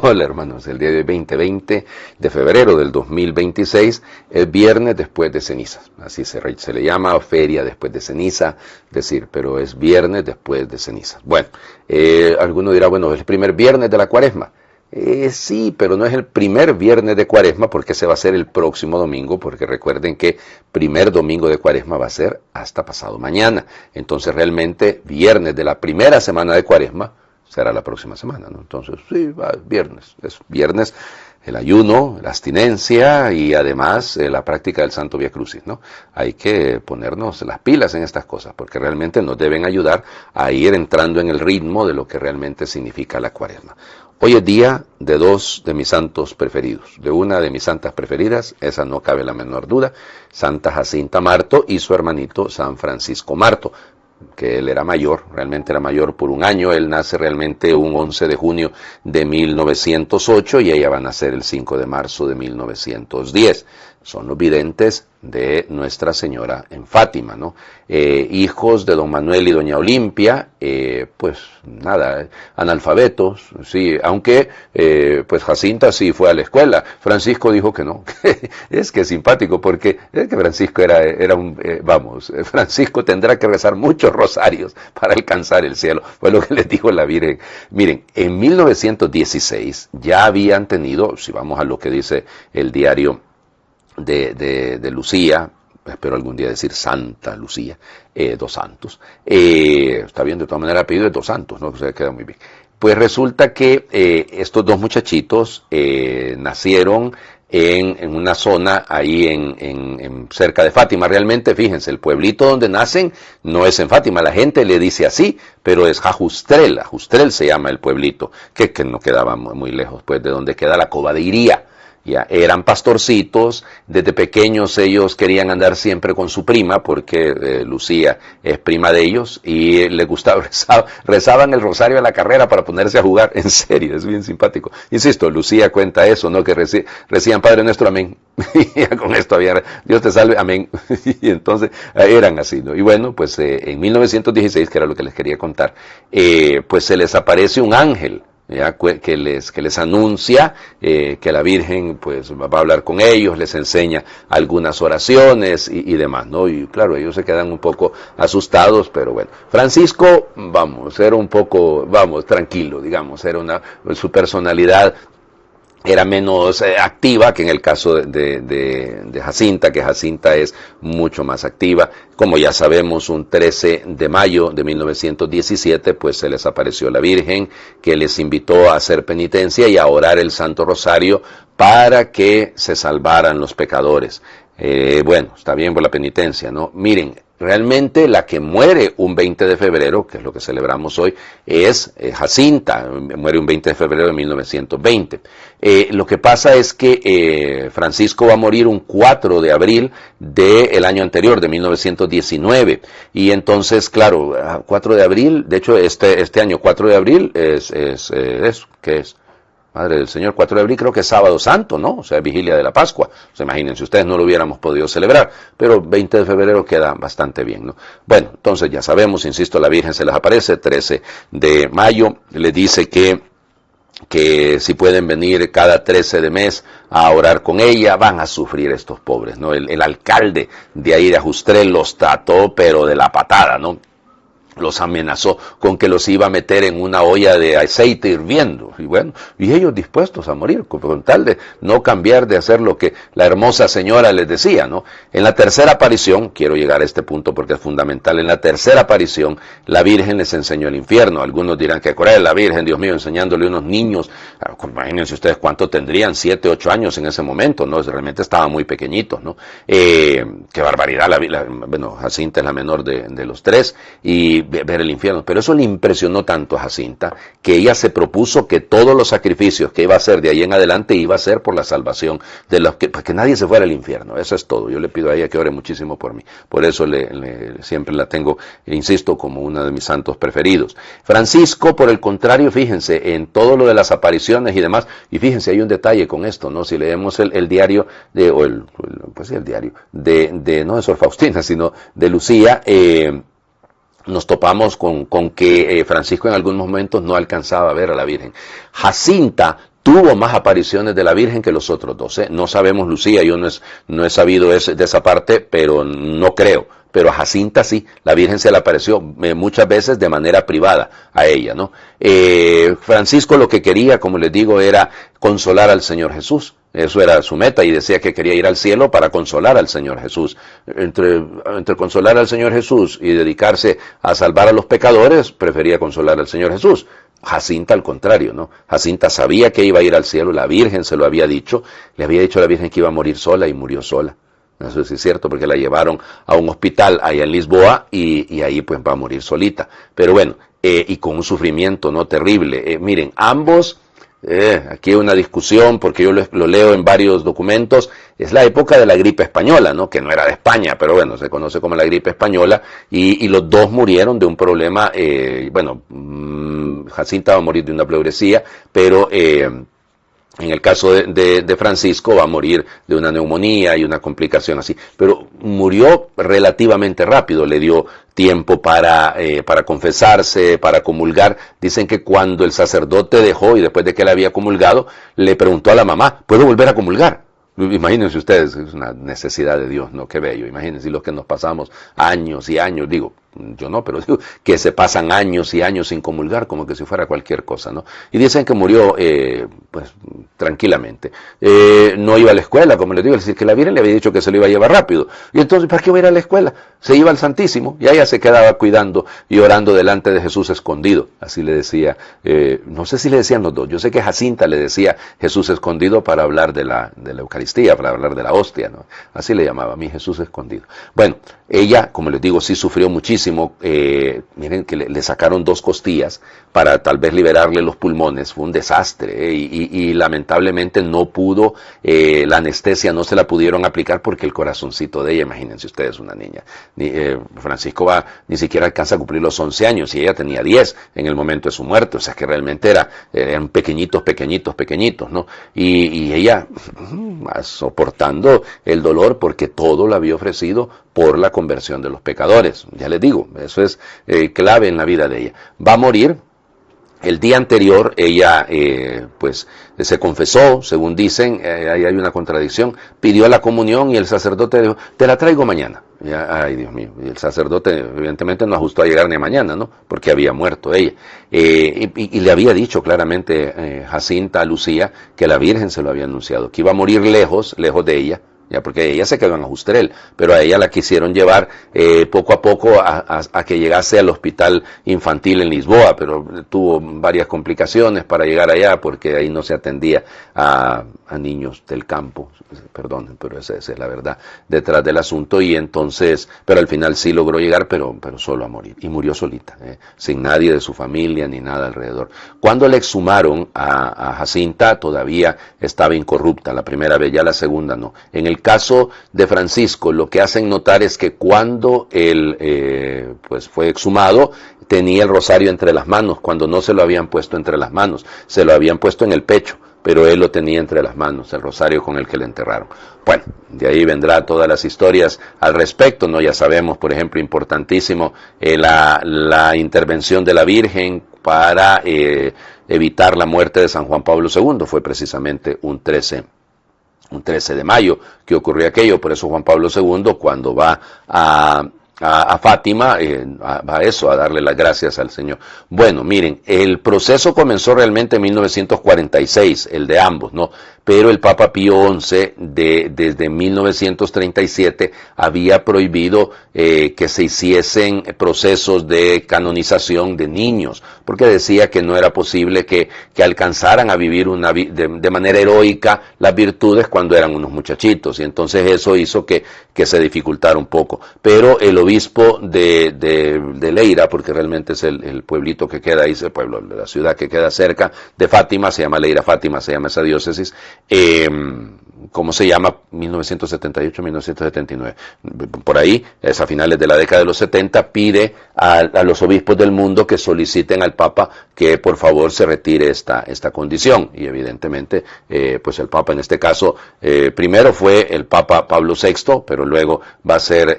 Hola hermanos, el día de 20 de febrero del 2026 es viernes después de cenizas, así se le llama, feria después de ceniza, decir, pero es viernes después de cenizas. Bueno, alguno dirá, bueno, es el primer viernes de la cuaresma. Sí, pero no es el primer viernes de cuaresma porque se va a hacer el próximo domingo, porque recuerden que primer domingo de cuaresma va a ser hasta pasado mañana. Entonces realmente viernes de la primera semana de cuaresma será la próxima semana, ¿no? Entonces, sí, va, viernes. Es viernes el ayuno, la abstinencia y además la práctica del Santo Vía Crucis, ¿no? Hay que ponernos las pilas en estas cosas porque realmente nos deben ayudar a ir entrando en el ritmo de lo que realmente significa la cuaresma. Hoy es día de dos de mis santos preferidos, de una de mis santas preferidas, esa no cabe la menor duda, Santa Jacinta Marto y su hermanito San Francisco Marto, que él era mayor, realmente era mayor por un año, él nace realmente un 11 de junio de 1908 y ella va a nacer el 5 de marzo de 1910. Son los videntes de Nuestra Señora en Fátima, ¿no? Hijos de don Manuel y doña Olimpia, pues nada, analfabetos, sí, aunque pues Jacinta sí fue a la escuela, Francisco dijo que no, es que es simpático porque es que Francisco era un, Francisco tendrá que rezar muchos rosarios para alcanzar el cielo, fue lo que les dijo la Virgen. Miren, en 1916 ya habían tenido, si vamos a lo que dice el diario de Lucía, espero algún día decir Santa Lucía, dos santos, está bien, de todas maneras apellido de dos santos, ¿no? O sea, queda muy bien. Pues resulta que estos dos muchachitos nacieron en una zona ahí en cerca de Fátima. Realmente, fíjense, el pueblito donde nacen no es en Fátima, la gente le dice así, pero es Ajustrel se llama el pueblito, que no quedaba muy lejos, pues, de donde queda la Cova de Iría. Ya, eran pastorcitos, desde pequeños ellos querían andar siempre con su prima, porque Lucía es prima de ellos, y les gustaba, rezaban el rosario a la carrera para ponerse a jugar, en serio, es bien simpático. Insisto, Lucía cuenta eso, ¿no? Que recían Padre Nuestro, amén, y ya con esto había, Dios te salve, amén, y entonces eran así, ¿no? Y bueno, pues en 1916, que era lo que les quería contar, pues se les aparece un ángel, ya, que les anuncia que la Virgen pues va a hablar con ellos, les enseña algunas oraciones y demás, ¿no? Y claro, ellos se quedan un poco asustados, pero bueno. Francisco, era un poco, tranquilo, digamos, su personalidad era menos activa que en el caso de Jacinta, que Jacinta es mucho más activa. Como ya sabemos, un 13 de mayo de 1917, pues se les apareció la Virgen, que les invitó a hacer penitencia y a orar el Santo Rosario para que se salvaran los pecadores. Bueno, está bien por la penitencia, ¿no? Miren, realmente la que muere un 20 de febrero, que es lo que celebramos hoy, es Jacinta, muere un 20 de febrero de 1920. Lo que pasa es que Francisco va a morir un 4 de abril del año anterior, de 1919. Y entonces, claro, 4 de abril, de hecho este año 4 de abril ¿qué es? Madre del Señor, 4 de abril creo que es Sábado Santo, ¿no? O sea, vigilia de la Pascua. O sea, imagínense, ustedes no lo hubiéramos podido celebrar, pero 20 de febrero queda bastante bien, ¿no? Bueno, entonces ya sabemos, insisto, la Virgen se les aparece, 13 de mayo, le dice que si pueden venir cada 13 de mes a orar con ella, van a sufrir estos pobres, ¿no? El alcalde de ahí de Ajustrel los trató, pero de la patada, ¿no? Los amenazó con que los iba a meter en una olla de aceite hirviendo, y bueno, y ellos dispuestos a morir, con tal de no cambiar de hacer lo que la hermosa señora les decía, ¿no? En la tercera aparición, quiero llegar a este punto porque es fundamental, en la tercera aparición, la Virgen les enseñó el infierno. Algunos dirán que cruel la Virgen, Dios mío, enseñándole a unos niños, imagínense ustedes cuánto tendrían, 7, 8 años en ese momento, ¿no? Realmente estaban muy pequeñitos, ¿no? Qué barbaridad, bueno, Jacinta es la menor de los tres, y ver el infierno, pero eso le impresionó tanto a Jacinta que ella se propuso que todos los sacrificios que iba a hacer de ahí en adelante iba a ser por la salvación de los que, para que nadie se fuera al infierno. Eso es todo. Yo le pido a ella que ore muchísimo por mí, por eso siempre la tengo, insisto, como una de mis santos preferidos. Francisco, por el contrario, fíjense en todo lo de las apariciones y demás, y fíjense, hay un detalle con esto, ¿no? Si leemos el diario el diario no de Sor Faustina, sino de Lucía, nos topamos con que Francisco en algunos momentos no alcanzaba a ver a la Virgen. Jacinta tuvo más apariciones de la Virgen que los otros dos. No sabemos, Lucía, yo no he sabido de esa parte, pero no creo. Pero a Jacinta sí, la Virgen se le apareció muchas veces de manera privada a ella, ¿no? Francisco lo que quería, como les digo, era consolar al Señor Jesús. Eso era su meta y decía que quería ir al cielo para consolar al Señor Jesús. Entre consolar al Señor Jesús y dedicarse a salvar a los pecadores, prefería consolar al Señor Jesús. Jacinta al contrario, ¿no? Jacinta sabía que iba a ir al cielo, la Virgen se lo había dicho, le había dicho a la Virgen que iba a morir sola y murió sola. Eso sí es cierto, porque la llevaron a un hospital allá en Lisboa y ahí pues va a morir solita. Pero bueno, y con un sufrimiento no terrible. Miren, ambos, aquí hay una discusión, porque yo lo leo en varios documentos, es la época de la gripe española, ¿no? Que no era de España, pero bueno, se conoce como la gripe española, y los dos murieron de un problema, Jacinta va a morir de una pleuresía, pero en el caso de Francisco va a morir de una neumonía y una complicación así, pero murió relativamente rápido, le dio tiempo para confesarse, para comulgar. Dicen que cuando el sacerdote dejó y después de que él había comulgado, le preguntó a la mamá, ¿puedo volver a comulgar? Imagínense ustedes, es una necesidad de Dios, ¿no? Qué bello. Imagínense los que nos pasamos años y años, digo, yo no, pero digo que se pasan años y años sin comulgar, como que si fuera cualquier cosa, ¿no? Y dicen que murió, pues, tranquilamente. No iba a la escuela, como les digo, es decir, que la Virgen le había dicho que se lo iba a llevar rápido. Y entonces, ¿para qué iba a ir a la escuela? Se iba al Santísimo y ella se quedaba cuidando y orando delante de Jesús escondido. Así le decía, no sé si le decían los dos, yo sé que Jacinta le decía Jesús escondido para hablar de la Eucaristía, para hablar de la hostia, ¿no? Así le llamaba, mi Jesús escondido. Bueno, ella, como les digo, sí sufrió muchísimo. Miren que le sacaron 2 costillas para tal vez liberarle los pulmones. Fue un desastre, y lamentablemente no pudo, la anestesia no se la pudieron aplicar porque el corazoncito de ella, imagínense ustedes, una niña. Francisco ni siquiera alcanza a cumplir los 11 años y ella tenía 10 en el momento de su muerte. O sea que realmente eran pequeñitos, ¿no? Y ella soportando el dolor porque todo lo había ofrecido por la conversión de los pecadores. Ya les digo, eso es clave en la vida de ella. Va a morir. El día anterior ella pues se confesó, según dicen, ahí hay una contradicción, pidió la comunión y el sacerdote dijo, te la traigo mañana. Ay, Dios mío, y el sacerdote evidentemente no ajustó a llegar ni mañana, ¿no? Porque había muerto ella. Y le había dicho claramente Jacinta a Lucía que la Virgen se lo había anunciado, que iba a morir lejos de ella, ya porque ella se quedó en Ajustrel, pero a ella la quisieron llevar poco a poco a que llegase al hospital infantil en Lisboa, pero tuvo varias complicaciones para llegar allá porque ahí no se atendía a niños del campo, perdonen, pero esa es la verdad detrás del asunto. Y entonces, pero al final sí logró llegar, pero solo a morir, y murió solita, sin nadie de su familia ni nada alrededor. Cuando le exhumaron a Jacinta todavía estaba incorrupta, la primera vez, ya la segunda no. En el caso de Francisco, lo que hacen notar es que cuando él pues fue exhumado, tenía el rosario entre las manos, cuando no se lo habían puesto entre las manos, se lo habían puesto en el pecho, pero él lo tenía entre las manos, el rosario con el que le enterraron. Bueno, de ahí vendrá todas las historias al respecto, ¿no? Ya sabemos, por ejemplo, importantísimo, la intervención de la Virgen para evitar la muerte de San Juan Pablo II, fue precisamente un 13 de mayo que ocurrió aquello. Por eso Juan Pablo II, cuando va a Fátima, va a darle las gracias al Señor. Bueno, miren, el proceso comenzó realmente en 1946, el de ambos, ¿no? Pero el Papa Pío XI, desde 1937, había prohibido que se hiciesen procesos de canonización de niños, porque decía que no era posible que alcanzaran a vivir de manera heroica las virtudes cuando eran unos muchachitos, y entonces eso hizo que se dificultara un poco. Pero el obispo de Leira, porque realmente es el pueblito que queda ahí, el pueblo, la ciudad que queda cerca de Fátima, se llama Leira Fátima, se llama esa diócesis, ¿cómo se llama? 1978-1979. Por ahí, es a finales de la década de los 70, pide a los obispos del mundo que soliciten al Papa que por favor se retire esta condición. Y evidentemente, pues el Papa en este caso, primero fue el Papa Pablo VI, pero luego va a ser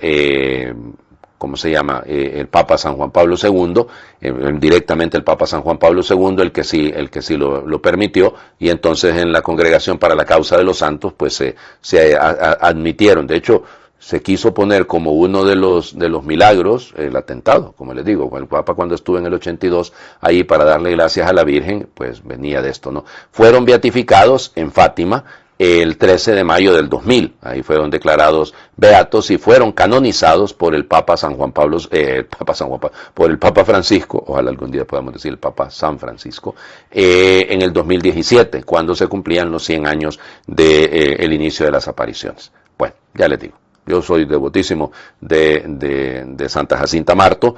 ¿cómo se llama? El Papa San Juan Pablo II, directamente el Papa San Juan Pablo II, el que sí lo permitió, y entonces en la Congregación para la Causa de los Santos, pues se admitieron. De hecho, se quiso poner como uno de los milagros el atentado, como les digo. El Papa, cuando estuvo en el 82 ahí para darle gracias a la Virgen, pues venía de esto, ¿no? Fueron beatificados en Fátima el 13 de mayo del 2000, ahí fueron declarados beatos y fueron canonizados por el Papa por el Papa Francisco, ojalá algún día podamos decir el Papa San Francisco, en el 2017, cuando se cumplían los 100 años del inicio de las apariciones. Bueno, ya les digo. Yo soy devotísimo de Santa Jacinta Marto,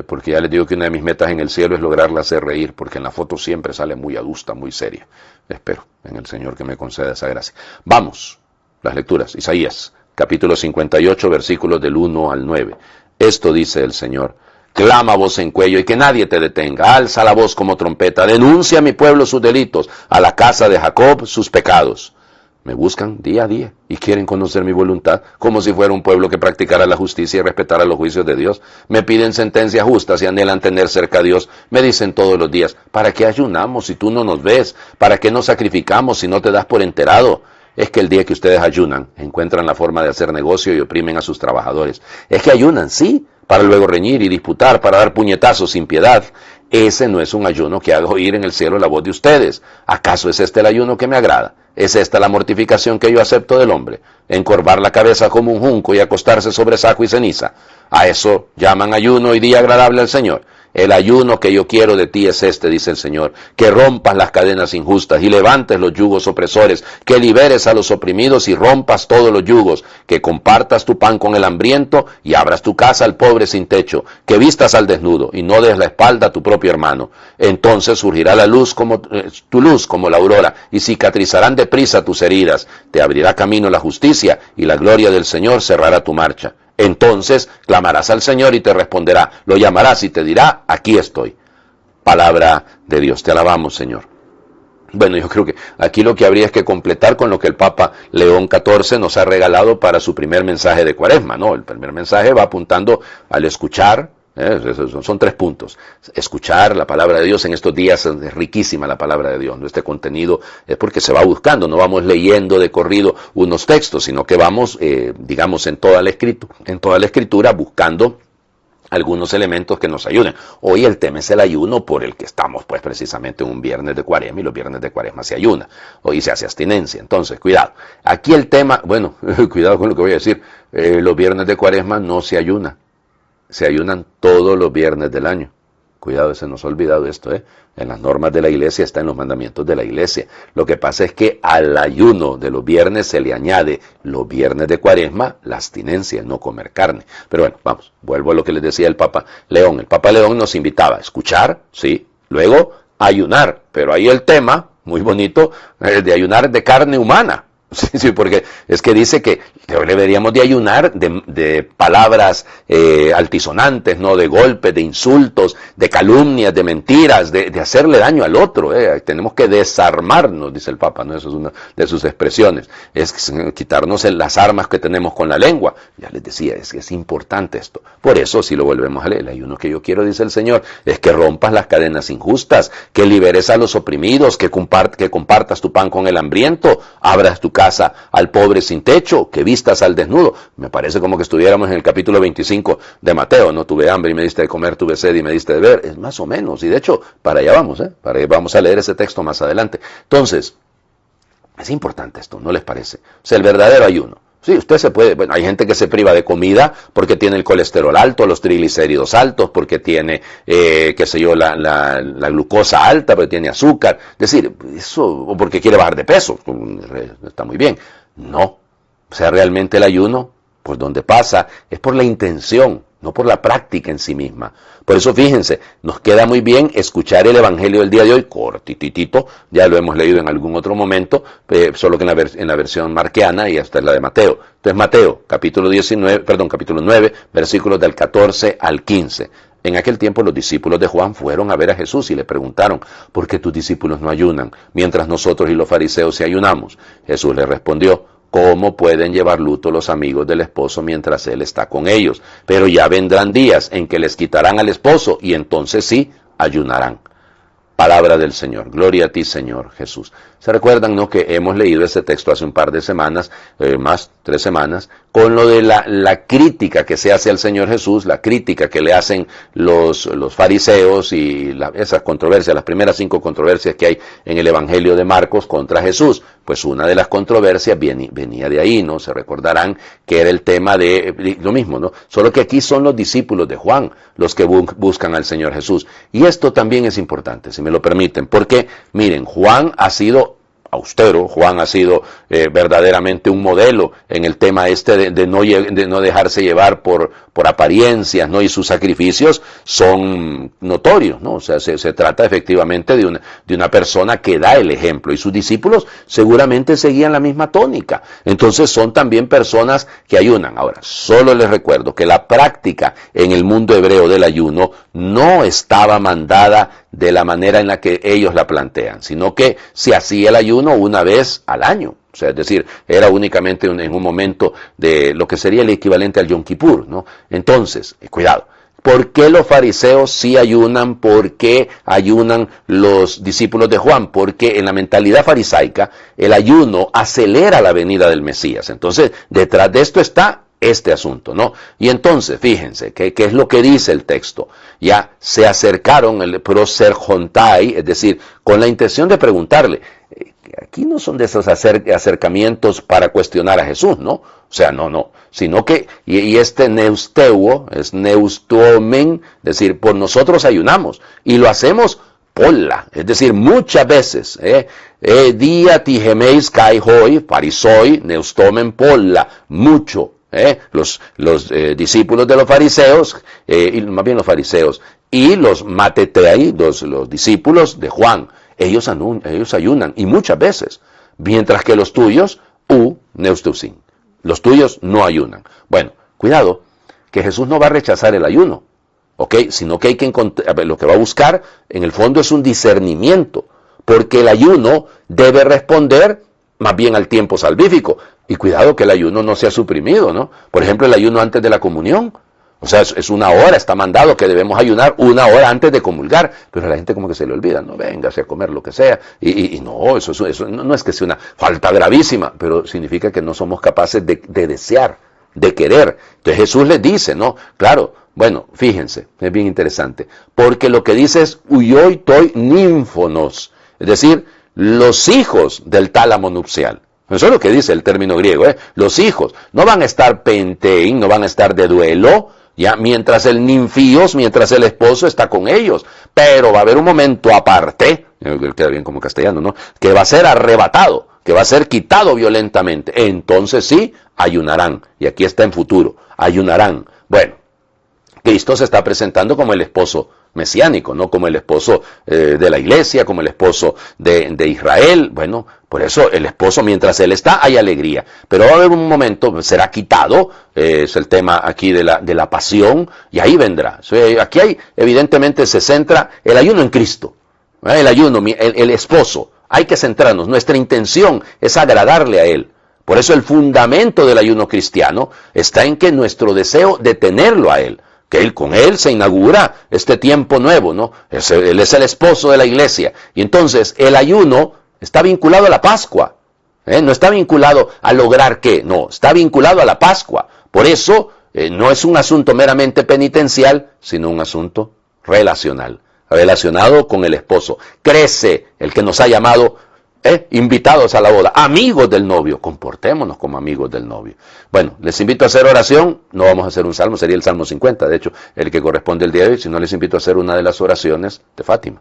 porque ya les digo que una de mis metas en el cielo es lograrla hacer reír, porque en la foto siempre sale muy adusta, muy seria. Espero en el Señor que me conceda esa gracia. Vamos, las lecturas. Isaías, capítulo 58, versículos del 1 al 9. Esto dice el Señor: clama voz en cuello y que nadie te detenga. Alza la voz como trompeta. Denuncia a mi pueblo sus delitos, a la casa de Jacob sus pecados. Me buscan día a día y quieren conocer mi voluntad, como si fuera un pueblo que practicara la justicia y respetara los juicios de Dios. Me piden sentencias justas y anhelan tener cerca a Dios. Me dicen todos los días: ¿para qué ayunamos si tú no nos ves? ¿Para qué nos sacrificamos si no te das por enterado? Es que el día que ustedes ayunan, encuentran la forma de hacer negocio y oprimen a sus trabajadores. Es que ayunan, sí, para luego reñir y disputar, para dar puñetazos sin piedad. Ese no es un ayuno que haga oír en el cielo la voz de ustedes. ¿Acaso es este el ayuno que me agrada? ¿Es esta la mortificación que yo acepto del hombre? Encorvar la cabeza como un junco y acostarse sobre saco y ceniza. A eso llaman ayuno y día agradable al Señor. El ayuno que yo quiero de ti es este, dice el Señor: que rompas las cadenas injustas y levantes los yugos opresores, que liberes a los oprimidos y rompas todos los yugos, que compartas tu pan con el hambriento y abras tu casa al pobre sin techo, que vistas al desnudo y no des la espalda a tu propio hermano. Entonces surgirá la luz tu luz como la aurora, y cicatrizarán deprisa tus heridas. Te abrirá camino la justicia, y la gloria del Señor cerrará tu marcha. Entonces clamarás al Señor y te responderá, lo llamarás y te dirá: aquí estoy. Palabra de Dios. Te alabamos, Señor. Bueno, yo creo que aquí lo que habría es que completar con lo que el Papa León XIV nos ha regalado para su primer mensaje de Cuaresma, ¿no? El primer mensaje va apuntando al escuchar. Son 3 puntos. Escuchar la palabra de Dios. En estos días es riquísima la palabra de Dios. Este contenido es porque se va buscando, no vamos leyendo de corrido unos textos, sino que vamos, digamos, en toda la escritura buscando algunos elementos que nos ayuden. Hoy el tema es el ayuno, por el que estamos pues precisamente en un viernes de Cuaresma, y los viernes de Cuaresma se ayuna. Hoy se hace abstinencia. Entonces, cuidado. Aquí el tema, bueno, cuidado con lo que voy a decir. Los viernes de Cuaresma no se ayuna. Se ayunan todos los viernes del año. Cuidado, se nos ha olvidado esto, ¿eh? En las normas de la iglesia está, en los mandamientos de la iglesia. Lo que pasa es que al ayuno de los viernes se le añade los viernes de Cuaresma la abstinencia, no comer carne. Pero bueno, vamos, vuelvo a lo que les decía el Papa León. El Papa León nos invitaba a escuchar, sí, luego ayunar, pero ahí el tema, muy bonito, de ayunar de carne humana. Sí, porque es que dice que deberíamos de ayunar de palabras altisonantes, ¿no? De golpes, de insultos, de calumnias, de mentiras, de hacerle daño al otro. Tenemos que desarmarnos, dice el Papa, ¿no? Eso es una de sus expresiones. Es quitarnos las armas que tenemos con la lengua. Ya les decía, es importante esto. Por eso, si lo volvemos a leer, el ayuno que yo quiero, dice el Señor, es que rompas las cadenas injustas, que liberes a los oprimidos, que compartas tu pan con el hambriento, abras tu casa al pobre sin techo, que vistas al desnudo. Me parece como que estuviéramos en el capítulo 25 de Mateo, ¿no? Tuve hambre y me diste de comer, tuve sed y me diste de beber. Es más o menos, y de hecho, para allá vamos, vamos a leer ese texto más adelante. Entonces, es importante esto, ¿no les parece? O sea, el verdadero ayuno. Sí, usted se puede, bueno, hay gente que se priva de comida porque tiene el colesterol alto, los triglicéridos altos, porque tiene, qué sé yo, la glucosa alta, porque tiene azúcar. Es decir, eso, o porque quiere bajar de peso, está muy bien. No, o sea, realmente el ayuno, por donde pasa, es por la intención, no por la práctica en sí misma. Por eso, fíjense, nos queda muy bien escuchar el Evangelio del día de hoy, cortititito, ya lo hemos leído en algún otro momento, solo que en la versión marquiana, y esta es la de Mateo. Entonces, Mateo, capítulo 9, versículos del 14 al 15. En aquel tiempo los discípulos de Juan fueron a ver a Jesús y le preguntaron: ¿por qué tus discípulos no ayunan, mientras nosotros y los fariseos sí ayunamos? Jesús les respondió: ¿cómo pueden llevar luto los amigos del esposo mientras él está con ellos? Pero ya vendrán días en que les quitarán al esposo y entonces sí ayunarán. Palabra del Señor. Gloria a ti, Señor Jesús. ¿Se recuerdan, no, que hemos leído este texto hace un par de semanas, más 3 semanas, con lo de la crítica que se hace al Señor Jesús, la crítica que le hacen los fariseos y esas controversias, las primeras 5 controversias que hay en el Evangelio de Marcos contra Jesús? Pues una de las controversias venía de ahí, ¿no? Se recordarán que era el tema de lo mismo, ¿no? Solo que aquí son los discípulos de Juan los que buscan al Señor Jesús. Y esto también es importante, si me lo permiten, porque, miren, Juan ha sido austero, Juan ha sido verdaderamente un modelo en el tema este de no dejarse llevar por apariencias, ¿no? Y sus sacrificios son notorios, ¿no? O sea, se trata efectivamente de una persona que da el ejemplo, y sus discípulos seguramente seguían la misma tónica. Entonces son también personas que ayunan. Ahora, solo les recuerdo que la práctica en el mundo hebreo del ayuno no estaba mandada de la manera en la que ellos la plantean, sino que se hacía el ayuno una vez al año. O sea, es decir, era únicamente en un momento de lo que sería el equivalente al Yom Kippur, ¿no? Entonces, cuidado. ¿Por qué los fariseos sí ayunan? ¿Por qué ayunan los discípulos de Juan? Porque en la mentalidad farisaica el ayuno acelera la venida del Mesías. Entonces, detrás de esto está este asunto, ¿no? Y entonces, fíjense, ¿qué es lo que dice el texto? Ya se acercaron el proserjontai, es decir, con la intención de preguntarle. Aquí no son de esos acercamientos para cuestionar a Jesús, ¿no? O sea, no, sino que, y este neusteuo, es neustomen, es decir, por nosotros ayunamos, y lo hacemos polla, es decir, muchas veces, dia tigemeis kai hoi, parisoi, neustomen polla, mucho. Los discípulos de los fariseos, y más bien los fariseos, y los matetei, los discípulos de Juan, ellos ayunan, y muchas veces, mientras que los tuyos, neusteusin, los tuyos no ayunan. Bueno, cuidado, que Jesús no va a rechazar el ayuno, ¿ok? Sino que hay que encontrar, lo que va a buscar, en el fondo, es un discernimiento, porque el ayuno debe responder más bien al tiempo salvífico. Y cuidado que el ayuno no sea suprimido, ¿no? Por ejemplo, el ayuno antes de la comunión. O sea, es 1 hora, está mandado que debemos ayunar 1 hora antes de comulgar. Pero a la gente como que se le olvida, no, véngase a comer lo que sea. Y no, eso no es que sea una falta gravísima, pero significa que no somos capaces de desear, de querer. Entonces Jesús les dice, ¿no? Claro, bueno, fíjense, es bien interesante. Porque lo que dice es, uyoi toi ninfonos. Es decir, los hijos del tálamo nupcial. Eso es lo que dice el término griego, ¿eh? Los hijos no van a estar pentein, no van a estar de duelo, ya, mientras el ninfíos, mientras el esposo está con ellos. Pero va a haber un momento aparte, queda bien como castellano, ¿no? Que va a ser arrebatado, que va a ser quitado violentamente. Entonces sí, ayunarán. Y aquí está en futuro, ayunarán. Bueno, Cristo se está presentando como el esposo mesiánico, no como el esposo de la iglesia, como el esposo de Israel. Bueno, por eso el esposo, mientras él está, hay alegría. Pero va a haber un momento, será quitado, es el tema aquí de la pasión, y ahí vendrá. Aquí evidentemente se centra el ayuno en Cristo, el ayuno, el esposo. Hay que centrarnos, nuestra intención es agradarle a Él. Por eso el fundamento del ayuno cristiano está en que nuestro deseo de tenerlo a Él, que con Él se inaugura este tiempo nuevo, ¿no? Él es el esposo de la iglesia. Y entonces el ayuno está vinculado a la Pascua. No está vinculado a lograr qué, no, está vinculado a la Pascua. Por eso no es un asunto meramente penitencial, sino un asunto relacional, relacionado con el esposo. Crece el que nos ha llamado invitados a la boda, amigos del novio, comportémonos como amigos del novio. Bueno, les invito a hacer oración, no vamos a hacer un salmo, sería el Salmo 50, de hecho, el que corresponde el día de hoy, sino les invito a hacer una de las oraciones de Fátima.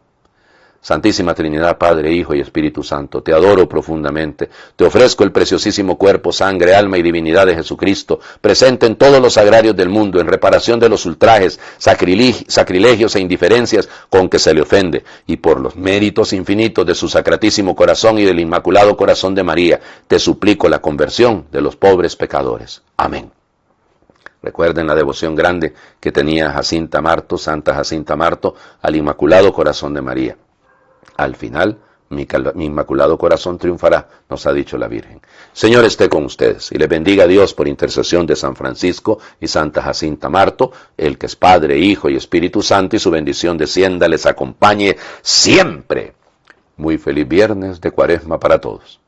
Santísima Trinidad, Padre, Hijo y Espíritu Santo, te adoro profundamente. Te ofrezco el preciosísimo cuerpo, sangre, alma y divinidad de Jesucristo, presente en todos los sagrarios del mundo, en reparación de los ultrajes, sacrilegios e indiferencias con que se le ofende, y por los méritos infinitos de su sacratísimo corazón y del Inmaculado Corazón de María, te suplico la conversión de los pobres pecadores. Amén. Recuerden la devoción grande que tenía Jacinta Marto, Santa Jacinta Marto, al Inmaculado Corazón de María. Al final mi inmaculado corazón triunfará, nos ha dicho la Virgen. Señor esté con ustedes y les bendiga Dios por intercesión de San Francisco y Santa Jacinta Marto, el que es Padre, Hijo y Espíritu Santo, y su bendición descienda, les acompañe siempre. Muy feliz viernes de Cuaresma para todos.